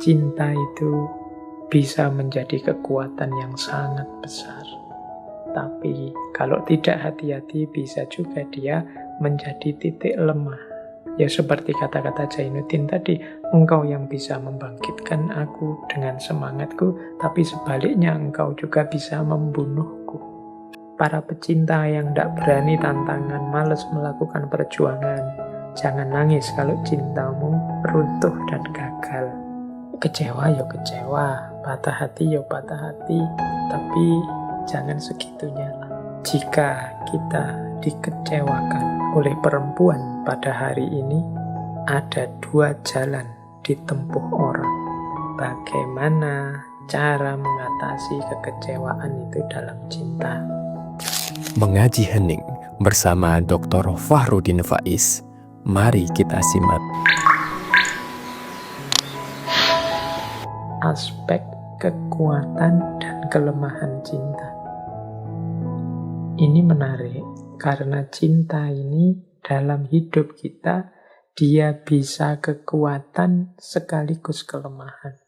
Cinta itu bisa menjadi kekuatan yang sangat besar. Tapi kalau tidak hati-hati bisa juga dia menjadi titik lemah. Ya seperti kata-kata Zainuddin tadi, engkau yang bisa membangkitkan aku dengan semangatku, tapi sebaliknya engkau juga bisa membunuhku. Para pecinta yang tidak berani tantangan, malas melakukan perjuangan, jangan nangis kalau cintamu runtuh dan gagal. Kecewa ya kecewa, patah hati ya patah hati, tapi jangan segitunya lah. Jika kita dikecewakan oleh perempuan pada hari ini, ada dua jalan ditempuh orang. Bagaimana cara mengatasi kekecewaan itu dalam cinta? Mengaji Hening bersama Dr. Fahrudin Faiz. Mari kita simak. Aspek kekuatan dan kelemahan cinta. Ini menarik karena cinta ini dalam hidup kita dia bisa kekuatan sekaligus kelemahan.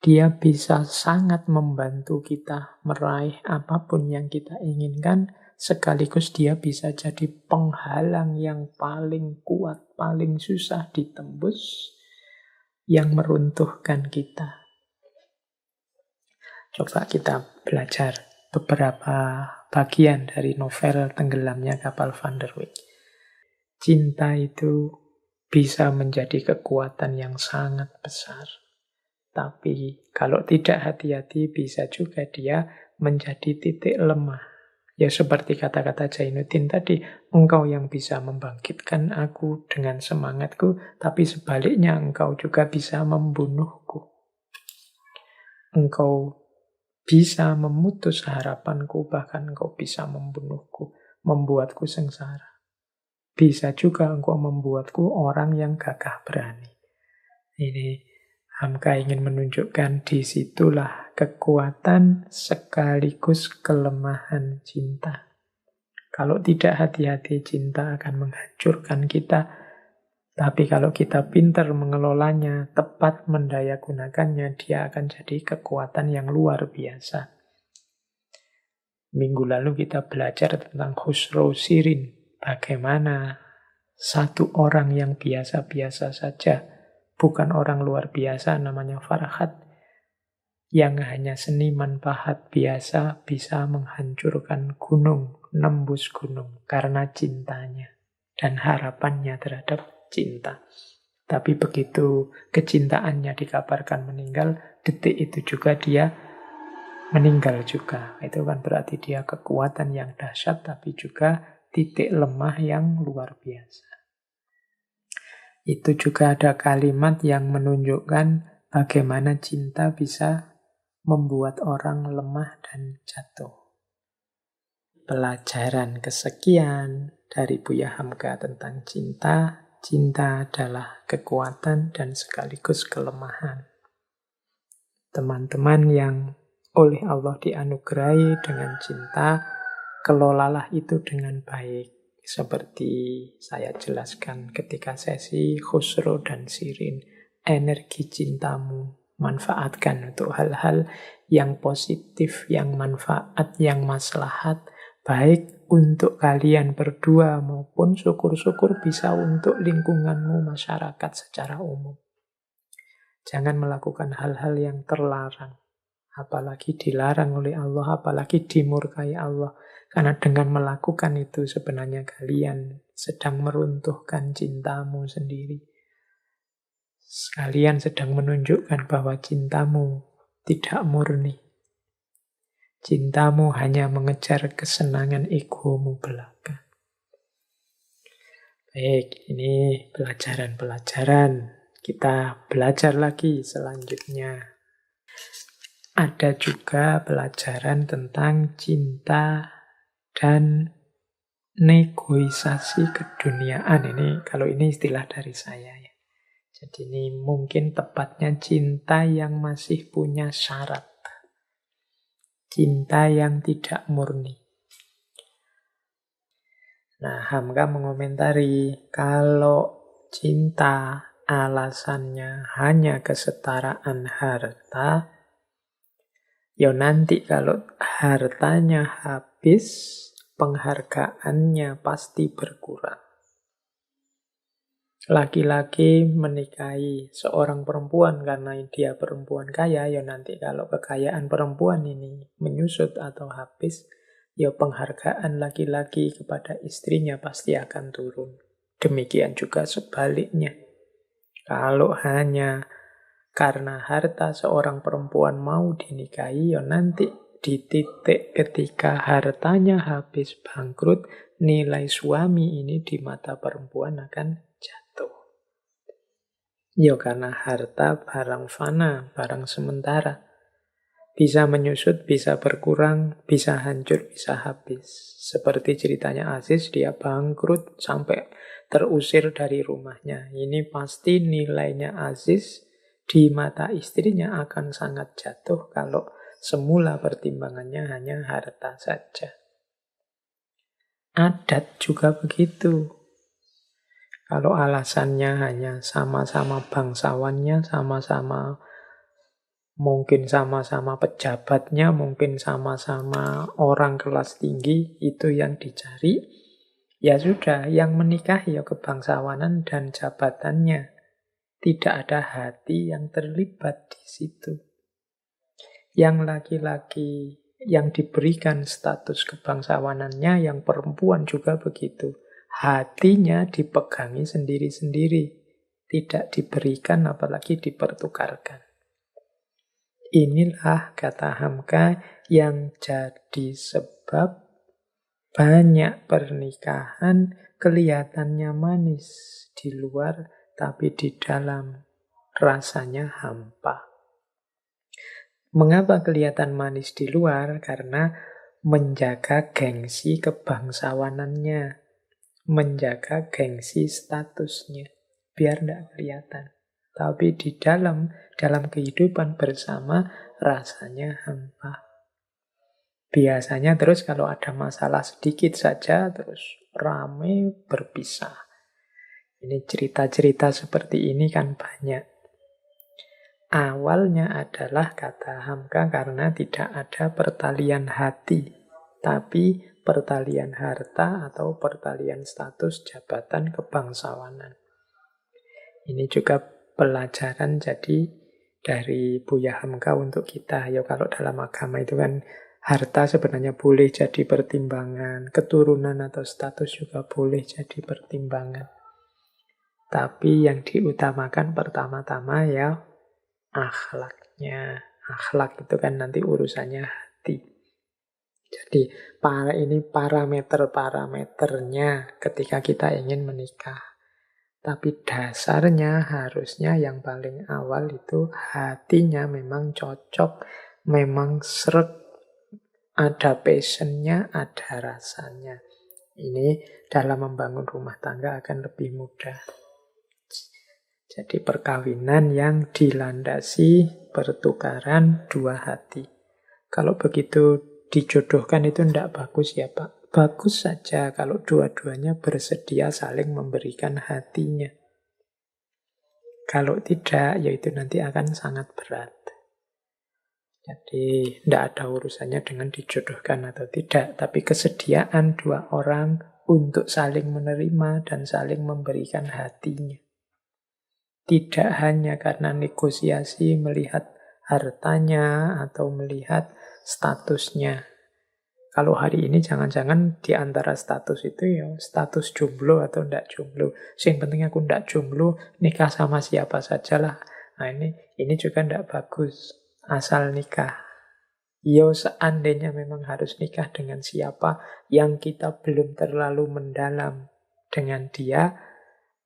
Dia bisa sangat membantu kita meraih apapun yang kita inginkan, sekaligus dia bisa jadi penghalang yang paling kuat, paling susah ditembus, yang meruntuhkan kita. Coba kita belajar beberapa bagian dari novel Tenggelamnya Kapal Van der Wijk. Cinta itu bisa menjadi kekuatan yang sangat besar. Tapi kalau tidak hati-hati bisa juga dia menjadi titik lemah. Ya seperti kata-kata Zainuddin tadi, engkau yang bisa membangkitkan aku dengan semangatku, tapi sebaliknya engkau juga bisa membunuhku. Engkau bisa memutus harapanku, bahkan engkau bisa membunuhku, membuatku sengsara. Bisa juga engkau membuatku orang yang gagah berani. Ini Hamka ingin menunjukkan disitulah kekuatan sekaligus kelemahan cinta. Kalau tidak hati-hati, cinta akan menghancurkan kita. Tapi kalau kita pintar mengelolanya, tepat mendayagunakannya, dia akan jadi kekuatan yang luar biasa. Minggu lalu kita belajar tentang Khusro Shirin. Bagaimana satu orang yang biasa-biasa saja, bukan orang luar biasa, namanya Farhat, yang hanya seniman pahat biasa bisa menghancurkan gunung, nembus gunung karena cintanya dan harapannya terhadap cinta. Tapi begitu kecintaannya dikabarkan meninggal, detik itu juga dia meninggal juga. Itu kan berarti dia kekuatan yang dahsyat, tapi juga titik lemah yang luar biasa. Itu juga ada kalimat yang menunjukkan bagaimana cinta bisa membuat orang lemah dan jatuh. Pelajaran kesekian dari Buya Hamka tentang cinta. Cinta adalah kekuatan dan sekaligus kelemahan. Teman-teman yang oleh Allah dianugerahi dengan cinta, kelolalah itu dengan baik. Seperti saya jelaskan ketika sesi Khusro dan Shirin, energi cintamu manfaatkan untuk hal-hal yang positif, yang manfaat, yang maslahat, baik untuk kalian berdua maupun syukur-syukur bisa untuk lingkunganmu, masyarakat secara umum. Jangan melakukan hal-hal yang terlarang, apalagi dilarang oleh Allah, apalagi dimurkai Allah. Karena dengan melakukan itu sebenarnya kalian sedang meruntuhkan cintamu sendiri. Kalian sedang menunjukkan bahwa cintamu tidak murni. Cintamu hanya mengejar kesenangan egomu belaka. Baik, ini pelajaran-pelajaran. Kita belajar lagi selanjutnya. Ada juga pelajaran tentang cinta dan negosiasi keduniaan. Ini kalau ini istilah dari saya ya. Jadi ini mungkin tepatnya cinta yang masih punya syarat. Cinta yang tidak murni. Nah, Hamka mengomentari kalau cinta alasannya hanya kesetaraan harta, ya nanti kalau hartanya habis, penghargaannya pasti berkurang. Laki-laki menikahi seorang perempuan karena dia perempuan kaya, ya nanti kalau kekayaan perempuan ini menyusut atau habis, ya penghargaan laki-laki kepada istrinya pasti akan turun. Demikian juga sebaliknya. Kalau hanya karena harta seorang perempuan mau dinikahi, ya nanti di titik ketika hartanya habis bangkrut, nilai suami ini di mata perempuan akan jatuh. Ya karena harta barang fana, barang sementara. Bisa menyusut, bisa berkurang, bisa hancur, bisa habis. Seperti ceritanya Aziz, dia bangkrut sampai terusir dari rumahnya. Ini pasti nilainya Aziz di mata istrinya akan sangat jatuh kalau semula pertimbangannya hanya harta saja. Adat juga begitu. Kalau alasannya hanya sama-sama bangsawannya, mungkin sama-sama pejabatnya, mungkin sama-sama orang kelas tinggi, itu yang dicari, ya sudah, yang menikah ya kebangsawanan dan jabatannya. Tidak ada hati yang terlibat di situ. Yang laki-laki yang diberikan status kebangsawanannya, yang perempuan juga begitu. Hatinya dipegangi sendiri-sendiri. Tidak diberikan apalagi dipertukarkan. Inilah, kata Hamka, yang jadi sebab banyak pernikahan kelihatannya manis di luar, tapi di dalam rasanya hampa. Mengapa kelihatan manis di luar? Karena menjaga gengsi kebangsawanannya, menjaga gengsi statusnya, biar tidak kelihatan. Tapi di dalam kehidupan bersama rasanya hampa. Biasanya terus kalau ada masalah sedikit saja terus rame berpisah. Ini cerita-cerita seperti ini kan banyak. Awalnya adalah, kata Hamka, karena tidak ada pertalian hati, tapi pertalian harta atau pertalian status jabatan kebangsawanan. Ini juga pelajaran jadi dari Buya Hamka untuk kita. Ya kalau dalam agama itu kan harta sebenarnya boleh jadi pertimbangan, keturunan atau status juga boleh jadi pertimbangan. Tapi yang diutamakan pertama-tama ya akhlaknya. Akhlak itu kan nanti urusannya hati. Jadi ini parameter-parameternya ketika kita ingin menikah. Tapi dasarnya harusnya yang paling awal itu hatinya memang cocok, memang sreg, ada passionnya, ada rasanya. Ini dalam membangun rumah tangga akan lebih mudah. Jadi perkawinan yang dilandasi pertukaran dua hati. Kalau begitu dijodohkan itu tidak bagus ya Pak. Bagus saja kalau dua-duanya bersedia saling memberikan hatinya. Kalau tidak, ya itu nanti akan sangat berat. Jadi tidak ada urusannya dengan dijodohkan atau tidak. Tapi kesediaan dua orang untuk saling menerima dan saling memberikan hatinya. Tidak hanya karena negosiasi melihat hartanya atau melihat statusnya. Kalau hari ini jangan-jangan di antara status itu ya status jomblo atau tidak jomblo. Yang penting aku tidak jomblo, nikah sama siapa sajalah. Nah ini juga tidak bagus. Asal nikah. Yo seandainya memang harus nikah dengan siapa yang kita belum terlalu mendalam dengan dia,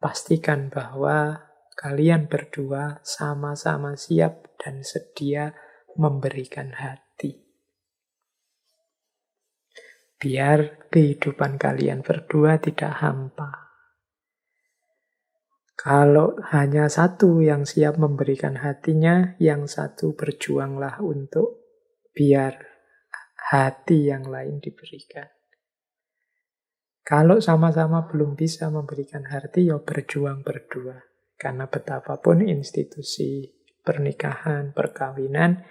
pastikan bahwa kalian berdua sama-sama siap dan sedia memberikan hati. Biar kehidupan kalian berdua tidak hampa. Kalau hanya satu yang siap memberikan hatinya, yang satu berjuanglah untuk biar hati yang lain diberikan. Kalau sama-sama belum bisa memberikan hati, ya berjuang berdua. Karena betapapun institusi pernikahan, perkawinan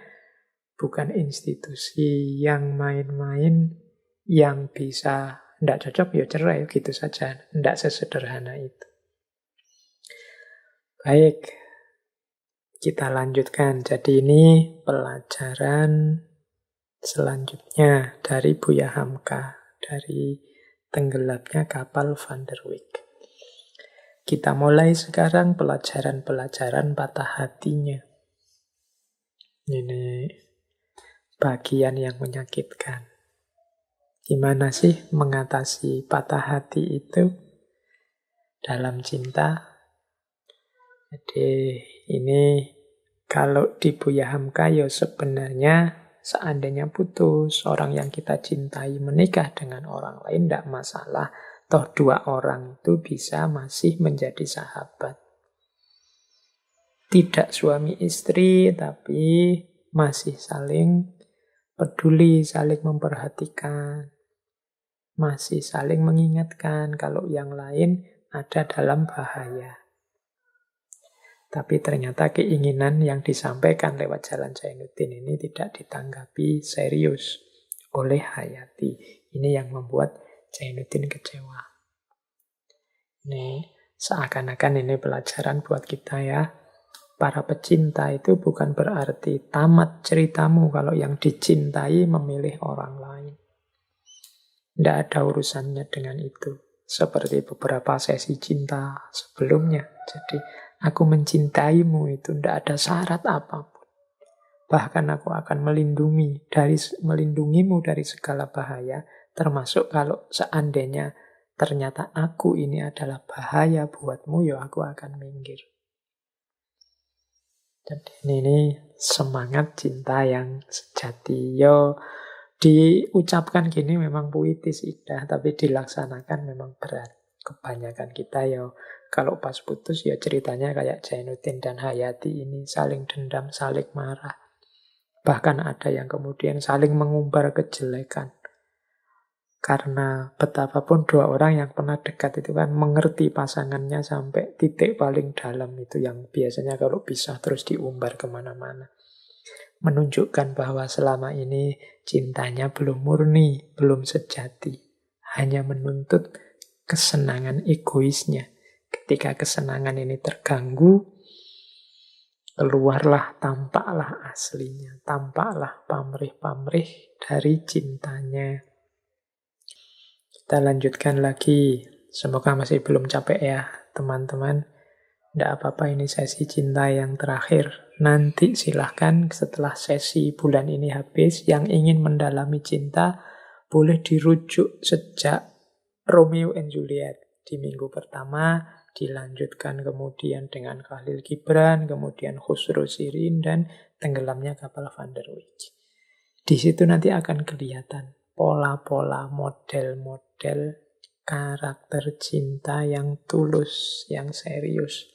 bukan institusi yang main-main, yang bisa tidak cocok ya cerai gitu saja. Tidak sesederhana itu. Baik, kita lanjutkan. Jadi ini pelajaran selanjutnya dari Buya Hamka, dari tenggelamnya kapal Van der Wijk. Kita mulai sekarang pelajaran-pelajaran patah hatinya. Ini bagian yang menyakitkan. Gimana sih mengatasi patah hati itu dalam cinta? Jadi ini kalau di Buya Hamka ya sebenarnya seandainya putus, orang yang kita cintai menikah dengan orang lain tidak masalah. Toh dua orang itu bisa masih menjadi sahabat. Tidak suami istri, tapi masih saling peduli, saling memperhatikan. Masih saling mengingatkan kalau yang lain ada dalam bahaya. Tapi ternyata keinginan yang disampaikan lewat Jalan Zainuddin ini tidak ditanggapi serius oleh Hayati. Ini yang membuat Zainuddin kecewa. Ini seakan-akan ini pelajaran buat kita ya. Para pecinta itu bukan berarti tamat ceritamu kalau yang dicintai memilih orang lain. Tidak ada urusannya dengan itu. Seperti beberapa sesi cinta sebelumnya. Jadi aku mencintaimu itu tidak ada syarat apapun. Bahkan aku akan melindungimu dari segala bahaya. Termasuk kalau seandainya ternyata aku ini adalah bahaya buatmu, ya aku akan minggir. Jadi ini semangat cinta yang sejati. Yo, diucapkan gini memang puitis indah, tapi dilaksanakan memang berat. Kebanyakan kita ya kalau pas putus ya ceritanya kayak Zainuddin dan Hayati ini saling dendam, saling marah. Bahkan ada yang kemudian saling mengumbar kejelekan. Karena betapapun dua orang yang pernah dekat itu kan mengerti pasangannya sampai titik paling dalam itu yang biasanya kalau bisa terus diumbar kemana-mana. Menunjukkan bahwa selama ini cintanya belum murni, belum sejati. Hanya menuntut kesenangan egoisnya. Ketika kesenangan ini terganggu, keluarlah, tampaklah aslinya. Tampaklah pamrih-pamrih dari cintanya. Kita lanjutkan lagi. Semoga masih belum capek ya, teman-teman. Tidak apa-apa, ini sesi cinta yang terakhir. Nanti silahkan setelah sesi bulan ini habis, yang ingin mendalami cinta, boleh dirujuk sejak Romeo and Juliet. Di minggu pertama, dilanjutkan kemudian dengan Khalil Gibran, kemudian Khusro Shirin, dan tenggelamnya kapal Van der Wijk. Di situ nanti akan kelihatan pola-pola, model-model karakter cinta yang tulus, yang serius.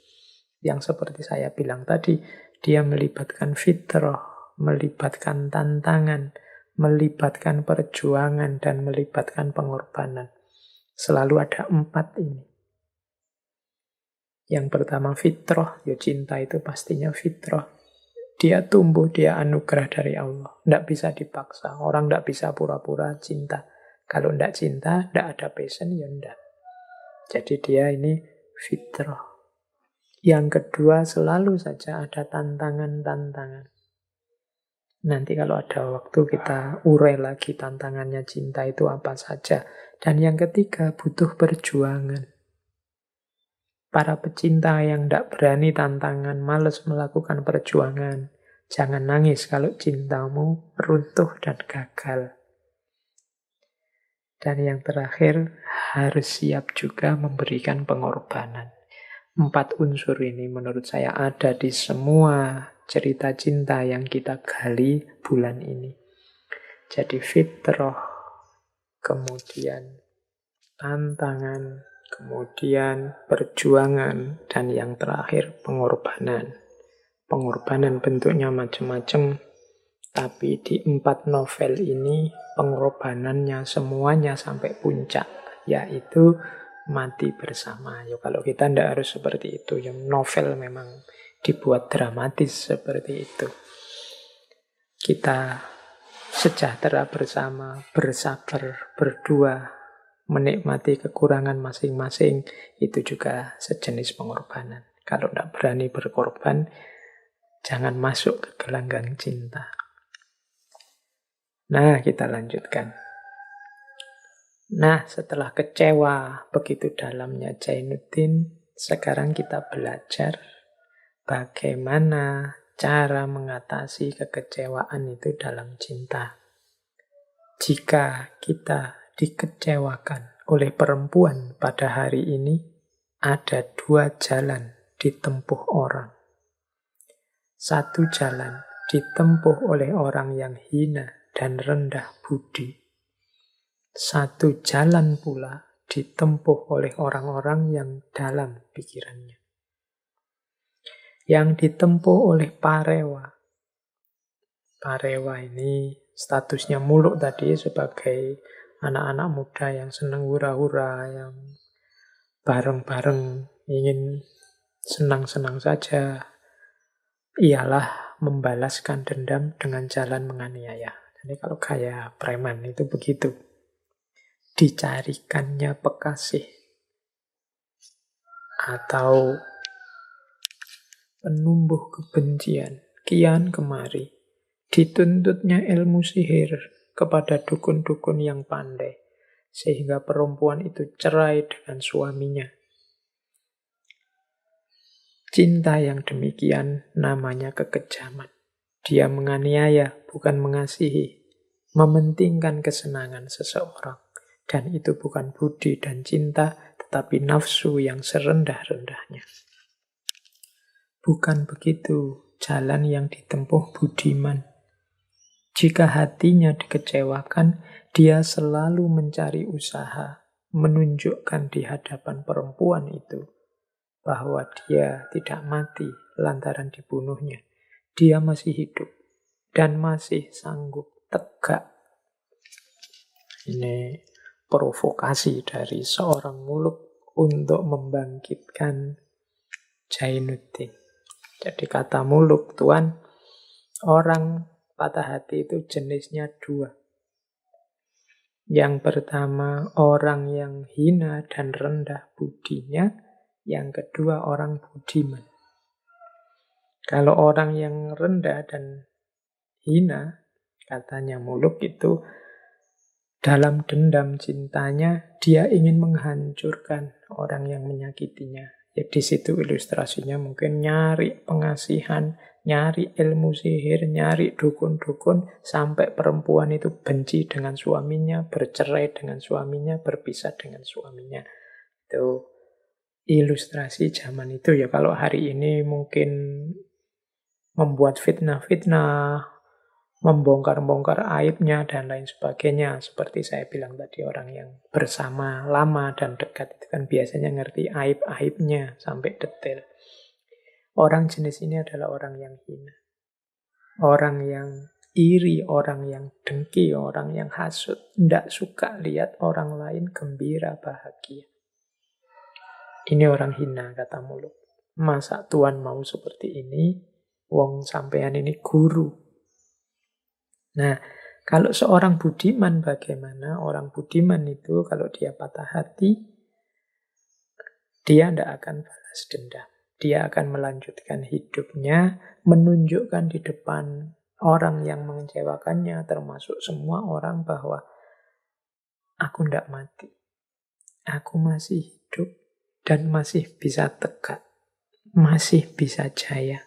Yang seperti saya bilang tadi, dia melibatkan fitrah, melibatkan tantangan, melibatkan perjuangan, dan melibatkan pengorbanan. Selalu ada 4 ini. Yang pertama fitrah, ya cinta itu pastinya fitrah. Dia tumbuh, dia anugerah dari Allah. Tidak bisa dipaksa. Orang tidak bisa pura-pura cinta. Kalau tidak cinta, tidak ada passion, ya tidak. Jadi dia ini fitrah. Yang kedua, selalu saja ada tantangan-tantangan. Nanti kalau ada waktu kita urai lagi tantangannya cinta itu apa saja. Dan yang ketiga, butuh perjuangan. Para pecinta yang tidak berani tantangan, malas melakukan perjuangan. Jangan nangis kalau cintamu runtuh dan gagal. Dan yang terakhir, harus siap juga memberikan pengorbanan. 4 unsur ini menurut saya ada di semua cerita cinta yang kita gali bulan ini. Jadi fitrah, kemudian tantangan, kemudian perjuangan, dan yang terakhir pengorbanan. Pengorbanan bentuknya macam-macam, tapi di 4 novel ini pengorbanannya semuanya sampai puncak, yaitu mati bersama. Ya kalau kita ndak harus seperti itu. Yang novel memang dibuat dramatis seperti itu. Kita sejahtera bersama, bersabar, berdua, menikmati kekurangan masing-masing. Itu juga sejenis pengorbanan. Kalau ndak berani berkorban, jangan masuk ke gelanggang cinta. Nah, kita lanjutkan. Nah, setelah kecewa begitu dalamnya Zainuddin, sekarang kita belajar bagaimana cara mengatasi kekecewaan itu dalam cinta. Jika kita dikecewakan oleh perempuan pada hari ini, ada dua jalan ditempuh orang. Satu jalan ditempuh oleh orang yang hina dan rendah budi. Satu jalan pula ditempuh oleh orang-orang yang dalam pikirannya. Yang ditempuh oleh Parewa. Parewa ini statusnya muluk tadi sebagai anak-anak muda yang senang hura-hura, yang bareng-bareng ingin senang-senang saja. Ialah membalaskan dendam dengan jalan menganiaya. Jadi kalau gaya preman itu begitu. Dicarikannya pekasih atau penumbuh kebencian kian kemari, dituntutnya ilmu sihir kepada dukun-dukun yang pandai sehingga perempuan itu cerai dengan suaminya. Cinta yang demikian namanya kekejaman. Dia menganiaya, bukan mengasihi, mementingkan kesenangan seseorang. Dan itu bukan budi dan cinta, tetapi nafsu yang serendah-rendahnya. Bukan begitu jalan yang ditempuh budiman. Jika hatinya dikecewakan, dia selalu mencari usaha, menunjukkan di hadapan perempuan itu bahwa dia tidak mati lantaran dibunuhnya. Dia masih hidup dan masih sanggup tegak. Ini provokasi dari seorang muluk untuk membangkitkan Zainuddin. Jadi kata muluk, Tuan, orang patah hati itu jenisnya dua. Yang pertama, orang yang hina dan rendah budinya. Yang kedua, orang budiman. Kalau orang yang rendah dan hina, katanya muluk itu, dalam dendam cintanya, dia ingin menghancurkan orang yang menyakitinya. Ya, di situ ilustrasinya mungkin nyari pengasihan, nyari ilmu sihir, nyari dukun-dukun, sampai perempuan itu benci dengan suaminya, bercerai dengan suaminya, berpisah dengan suaminya. Itu ilustrasi zaman itu. Ya kalau hari ini mungkin membuat fitnah-fitnah, membongkar-bongkar aibnya dan lain sebagainya. Seperti saya bilang tadi, orang yang bersama lama dan dekat itu kan biasanya ngerti aib-aibnya sampai detail. Orang jenis ini adalah orang yang hina. Orang yang iri, orang yang dengki, orang yang hasut. Tidak suka lihat orang lain gembira, bahagia. Ini orang hina, kata muluk. Masa Tuan mau seperti ini? Wong sampean ini guru. Nah, kalau seorang budiman bagaimana? Orang budiman itu kalau dia patah hati, dia tidak akan balas dendam. Dia akan melanjutkan hidupnya, menunjukkan di depan orang yang mengecewakannya, termasuk semua orang, bahwa aku tidak mati. Aku masih hidup dan masih bisa tegak, masih bisa jaya.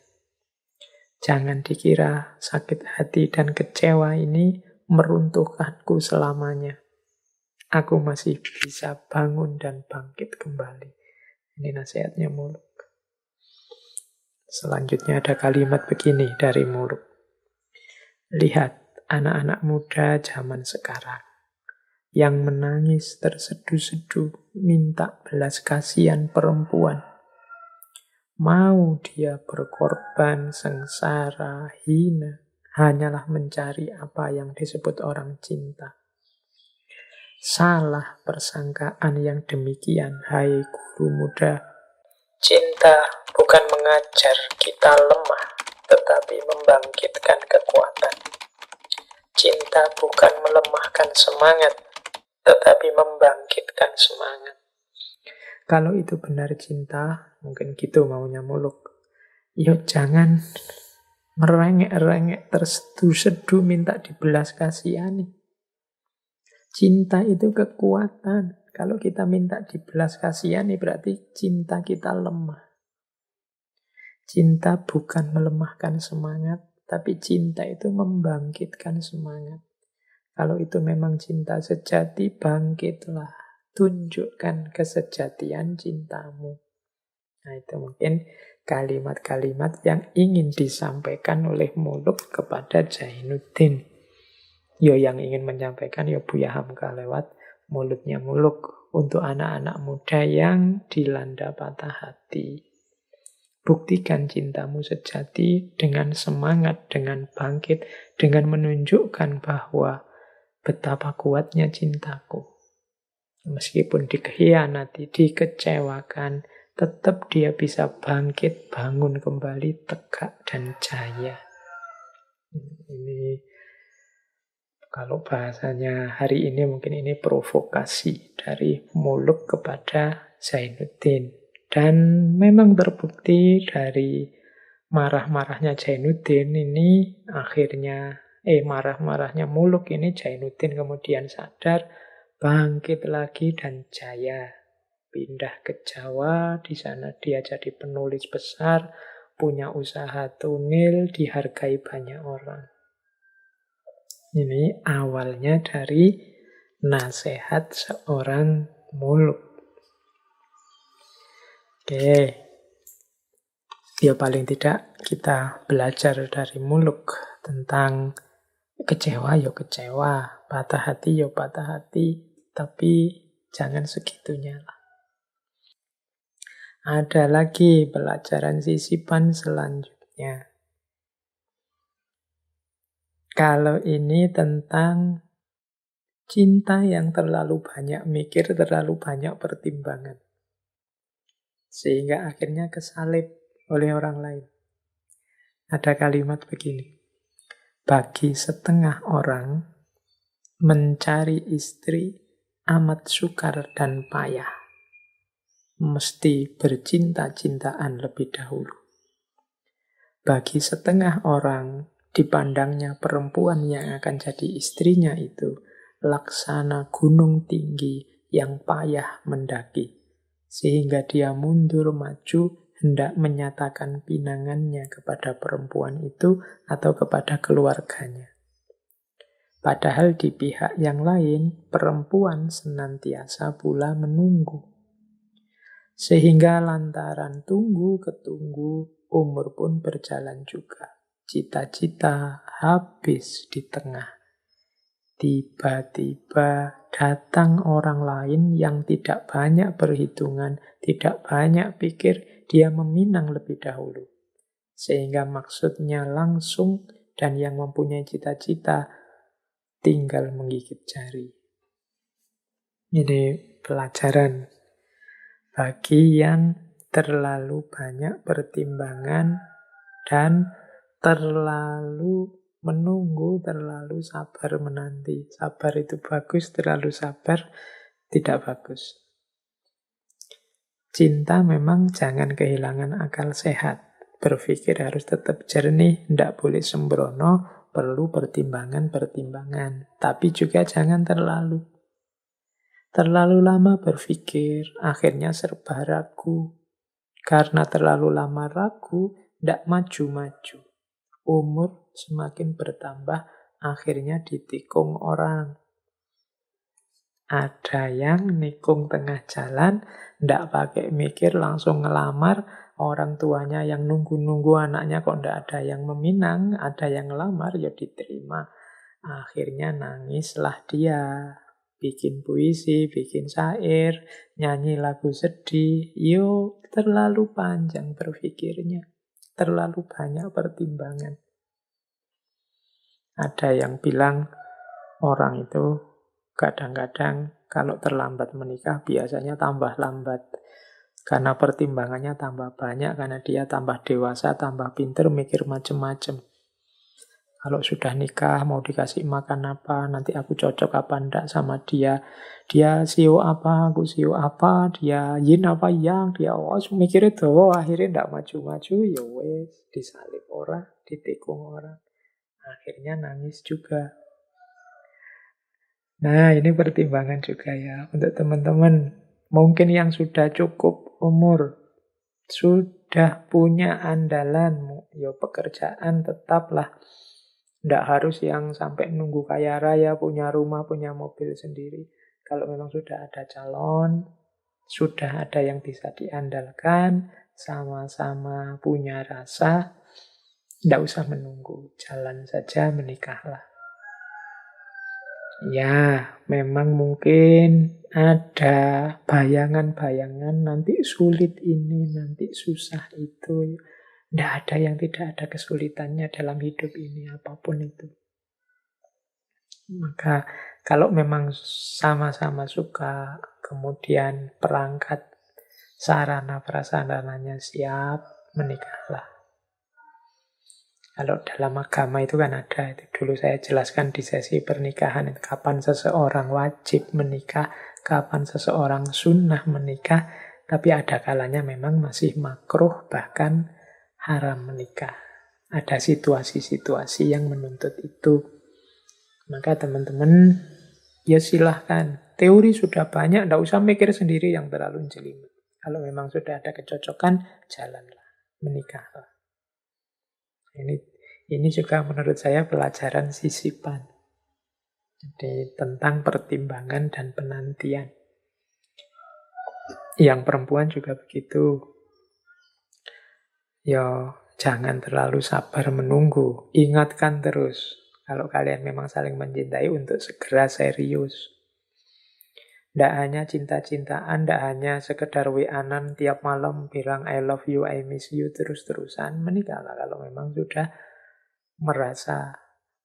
Jangan dikira sakit hati dan kecewa ini meruntuhkanku selamanya. Aku masih bisa bangun dan bangkit kembali. Ini nasihatnya muluk. Selanjutnya ada kalimat begini dari muluk. Lihat anak-anak muda zaman sekarang yang menangis terseduh-seduh minta belas kasihan perempuan. Mau dia berkorban, sengsara, hina, hanyalah mencari apa yang disebut orang cinta. Salah persangkaan yang demikian, hai guru muda. Cinta bukan mengajar kita lemah, tetapi membangkitkan kekuatan. Cinta bukan melemahkan semangat, tetapi membangkitkan semangat. Kalau itu benar cinta, mungkin gitu maunya Muluk. Yuk jangan merengek-rengek, terseduh-seduh minta dibelas kasihani. Cinta itu kekuatan. Kalau kita minta dibelas kasihani berarti cinta kita lemah. Cinta bukan melemahkan semangat, tapi cinta itu membangkitkan semangat. Kalau itu memang cinta sejati, bangkitlah. Tunjukkan kesejatian cintamu. Nah, itu mungkin kalimat-kalimat yang ingin disampaikan oleh Muluk kepada Zainuddin. Yo yang ingin menyampaikan yo Buya Hamka lewat mulutnya Muluk untuk anak-anak muda yang dilanda patah hati. Buktikan cintamu sejati dengan semangat, dengan bangkit, dengan menunjukkan bahwa betapa kuatnya cintaku. Meskipun dikhianati, dikecewakan, tetap dia bisa bangkit, bangun kembali, tegak dan jaya. Ini kalau bahasanya hari ini mungkin ini provokasi dari Muluk kepada Zainuddin. Dan memang terbukti dari marah-marahnya Zainuddin ini akhirnya, marah-marahnya Muluk ini Zainuddin kemudian sadar, bangkit lagi dan jaya. Pindah ke Jawa, di sana dia jadi penulis besar, punya usaha tunil, dihargai banyak orang. Ini awalnya dari nasihat seorang Muluk. Oke, ya paling tidak kita belajar dari Muluk tentang kecewa ya kecewa, patah hati ya patah hati, tapi jangan segitunya lah. Ada lagi pelajaran sisipan selanjutnya. Kalau ini tentang cinta yang terlalu banyak mikir, terlalu banyak pertimbangan. Sehingga akhirnya kesalip oleh orang lain. Ada kalimat begini. Bagi setengah orang, mencari istri amat sukar dan payah. Mesti bercinta-cintaan lebih dahulu. Bagi setengah orang, dipandangnya perempuan yang akan jadi istrinya itu laksana gunung tinggi yang payah mendaki. Sehingga dia mundur maju hendak menyatakan pinangannya kepada perempuan itu atau kepada keluarganya. Padahal di pihak yang lain, perempuan senantiasa pula menunggu. Sehingga lantaran tunggu ketunggu, umur pun berjalan juga. Cita-cita habis di tengah. Tiba-tiba datang orang lain yang tidak banyak perhitungan, tidak banyak pikir, dia meminang lebih dahulu. Sehingga maksudnya langsung dan yang mempunyai cita-cita tinggal menggigit jari. Ini pelajaran bagi yang terlalu banyak pertimbangan dan terlalu menunggu, terlalu sabar menanti. Sabar itu bagus, terlalu sabar tidak bagus. Cinta memang jangan kehilangan akal sehat. Berpikir harus tetap jernih, tidak boleh sembrono, perlu pertimbangan-pertimbangan. Tapi juga jangan terlalu. Terlalu lama berpikir, akhirnya serba ragu. Karena terlalu lama ragu, tidak maju-maju. Umur semakin bertambah, akhirnya ditikung orang. Ada yang nikung tengah jalan, tidak pakai mikir, langsung ngelamar. Orang tuanya yang nunggu-nunggu anaknya kok tidak ada yang meminang, ada yang ngelamar, ya diterima. Akhirnya nangislah dia. Bikin puisi, bikin syair, nyanyi lagu sedih. Yo, terlalu panjang berpikirnya. Terlalu banyak pertimbangan. Ada yang bilang orang itu Kadang-kadang kalau terlambat menikah biasanya tambah lambat. Karena pertimbangannya tambah banyak, karena dia tambah dewasa, tambah pinter, mikir macem-macem. Kalau sudah nikah, mau dikasih makan apa, nanti aku cocok apa enggak sama dia. Dia sio apa, aku sio apa, dia yin apa yang, dia mikirnya dawa, akhirnya enggak maju-maju, ya wes, disalib orang, ditikung orang. Akhirnya nangis juga. Nah, ini pertimbangan juga ya untuk teman-teman. Mungkin yang sudah cukup umur, sudah punya andalan, ya pekerjaan tetaplah. Nggak harus yang sampai nunggu kaya raya, punya rumah, punya mobil sendiri. Kalau memang sudah ada calon, sudah ada yang bisa diandalkan, sama-sama punya rasa, nggak usah menunggu, jalan saja menikahlah. Ya, memang mungkin ada bayangan-bayangan nanti sulit ini, nanti susah itu. Tidak ada yang tidak ada kesulitannya dalam hidup ini, apapun itu. Maka kalau memang sama-sama suka, kemudian perangkat sarana prasarananya siap, menikahlah. Kalau dalam agama itu kan ada, itu dulu saya jelaskan di sesi pernikahan, kapan seseorang wajib menikah, kapan seseorang sunnah menikah, tapi ada kalanya memang masih makruh, bahkan haram menikah. Ada situasi-situasi yang menuntut itu. Maka teman-teman, ya silahkan. Teori sudah banyak, tidak usah mikir sendiri yang terlalu jelimet. Kalau memang sudah ada kecocokan, jalanlah, menikahlah. Ini juga menurut saya pelajaran sisipan. Jadi tentang pertimbangan dan penantian. Yang perempuan juga begitu. Ya, jangan terlalu sabar menunggu. Ingatkan terus. Kalau kalian memang saling mencintai untuk segera serius. Tidak hanya cinta-cintaan, tidak hanya sekedar WA-an tiap malam bilang I love you, I miss you terus-terusan. Menikahlah kalau memang sudah merasa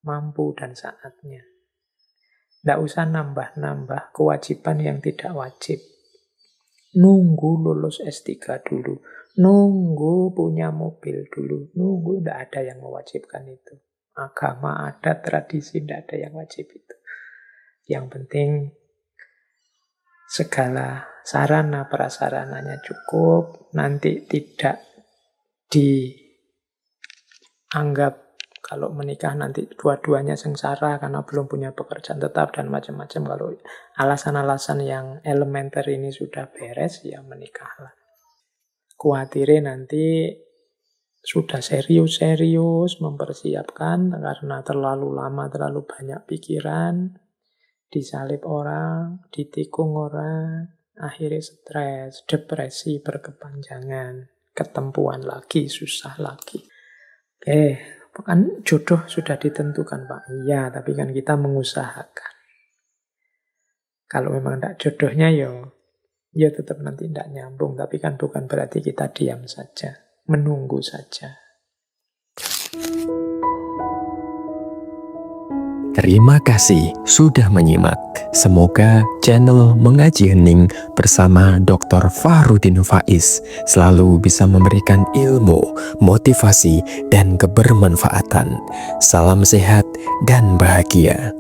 mampu dan saatnya. Tidak usah nambah-nambah kewajiban yang tidak wajib. Nunggu lulus S3 dulu. Nunggu punya mobil dulu. Nunggu, tidak ada yang mewajibkan itu. Agama, adat, tradisi, tidak ada yang wajib itu. Yang penting segala sarana prasarananya cukup, nanti tidak dianggap kalau menikah nanti dua-duanya sengsara karena belum punya pekerjaan tetap dan macam-macam. Kalau alasan-alasan yang elementer ini sudah beres, ya menikahlah. Khawatirnya nanti sudah serius-serius mempersiapkan karena terlalu lama, terlalu banyak pikiran, disalib orang, ditikung orang, akhirnya stres, depresi berkepanjangan, ketempuan lagi, susah lagi. Oke, kan jodoh sudah ditentukan, Pak. Iya, tapi kan kita mengusahakan. Kalau memang tidak jodohnya, ya tetap nanti tidak nyambung. Tapi kan bukan berarti kita diam saja, menunggu saja. Terima kasih sudah menyimak. Semoga channel Mengaji Hening bersama Dr. Fahrudin Faiz selalu bisa memberikan ilmu, motivasi, dan kebermanfaatan. Salam sehat dan bahagia.